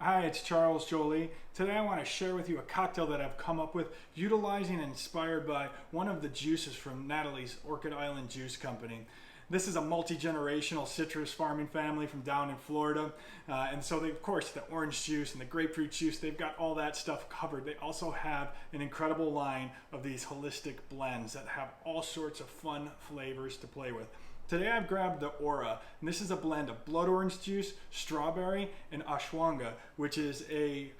Hi, it's Charles Joly. Today I want to share with you a cocktail that I've come up with utilizing and inspired by one of the juices from Natalie's Orchid Island Juice Company. This is a multi-generational citrus farming family from down in Florida. And so they, of course, the orange juice and the grapefruit juice, they've got all that stuff covered. They also have an incredible line of these holistic blends that have all sorts of fun flavors to play with. Today I've grabbed the Aura, and this is a blend of blood orange juice, strawberry, and ashwagandha, which is a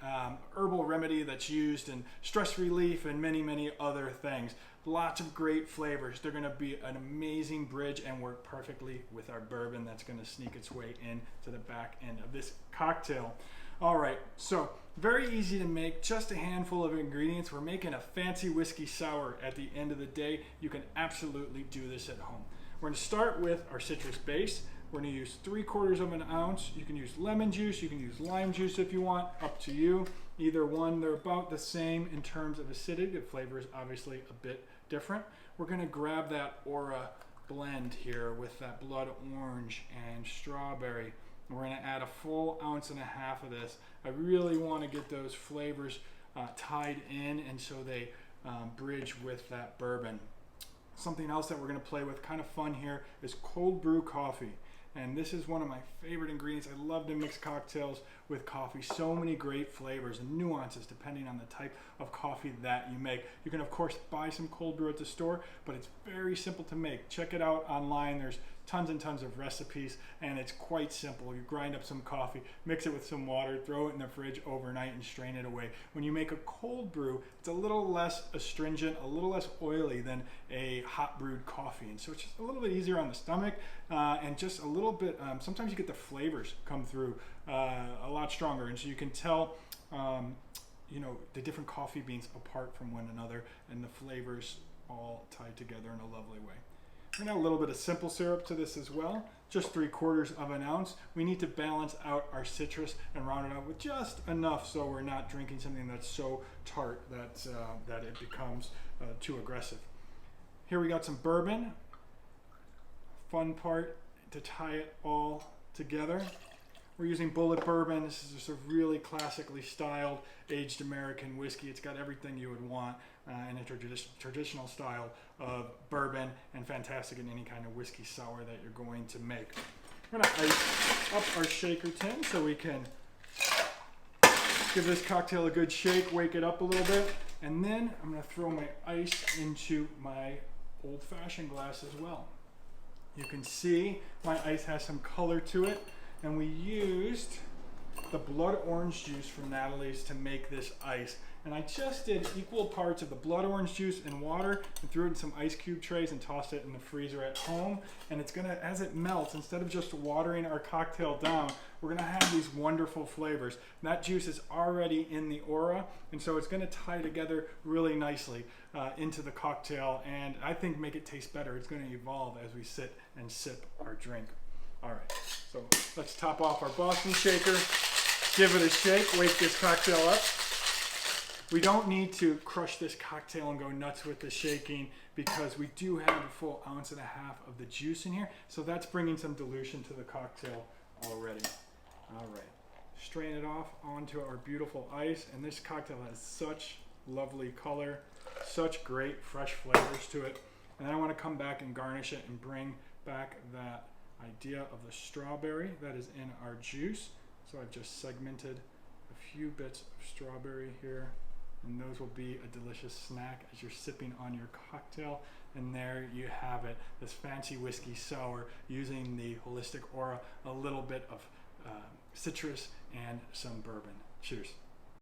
herbal remedy that's used in stress relief and many other things. Lots of great flavors. They're going to be an amazing bridge and work perfectly with our bourbon that's going to sneak its way in to the back end of this cocktail. All right, so very easy to make, just a handful of ingredients. We're making a fancy whiskey sour at the end of the day. You can absolutely do this at home. We're going to start with our citrus base. We're going to use 3/4 of an ounce. You can use lemon juice, you can use lime juice if you want, up to you. Either one, they're about the same in terms of acidity. The flavor is obviously a bit different. We're going to grab that Aura blend here with that blood orange and strawberry. And we're going to add a full 1.5 ounces of this. I really want to get those flavors tied in, and so they bridge with that bourbon. Something else that we're going to play with, kind of fun here, is cold brew coffee. And this is one of my favorite ingredients. I love to mix cocktails with coffee. So many great flavors and nuances depending on the type of coffee that you make. You can, of course, buy some cold brew at the store, but it's very simple to make. Check it out online. There's tons and tons of recipes, and it's quite simple. You grind up some coffee, mix it with some water, throw it in the fridge overnight, and strain it away. When you make a cold brew, it's a little less astringent, a little less oily than a hot brewed coffee, and so it's just a little bit easier on the stomach, and just a little bit, sometimes you get the flavors come through a lot stronger, and so you can tell you know, the different coffee beans apart from one another, and the flavors all tied together in a lovely way. We're going to add a little bit of simple syrup to this as well, just 3/4 of an ounce. We need to balance out our citrus and round it out with just enough so we're not drinking something that's so tart that it becomes too aggressive. Here we got some bourbon. Fun part to tie it all together. We're using Bullet Bourbon. This is just a really classically styled aged American whiskey. It's got everything you would want in a traditional style of bourbon, and fantastic in any kind of whiskey sour that you're going to make. We're going to ice up our shaker tin so we can give this cocktail a good shake, wake it up a little bit, and then I'm going to throw my ice into my old-fashioned glass as well. You can see my ice has some color to it, and we used the blood orange juice from Natalie's to make this ice. And I just did equal parts of the blood orange juice and water and threw it in some ice cube trays and tossed it in the freezer at home. And it's gonna, as it melts, instead of just watering our cocktail down, we're gonna have these wonderful flavors. And that juice is already in the Aura, and so it's gonna tie together really nicely into the cocktail, and I think make it taste better. It's gonna evolve as we sit and sip our drink. All right, so let's top off our Boston shaker, give it a shake, wake this cocktail up. We don't need to crush this cocktail and go nuts with the shaking because we do have a full 1.5 ounces of the juice in here, so that's bringing some dilution to the cocktail already. All right, strain it off onto our beautiful ice, and this cocktail has such lovely color, such great fresh flavors to it. And then I want to come back and garnish it and bring back that idea of the strawberry that is in our juice. So I've just segmented a few bits of strawberry here, and those will be a delicious snack as you're sipping on your cocktail. And there you have it, this fancy whiskey sour using the holistic Aura, a little bit of citrus and some bourbon. Cheers.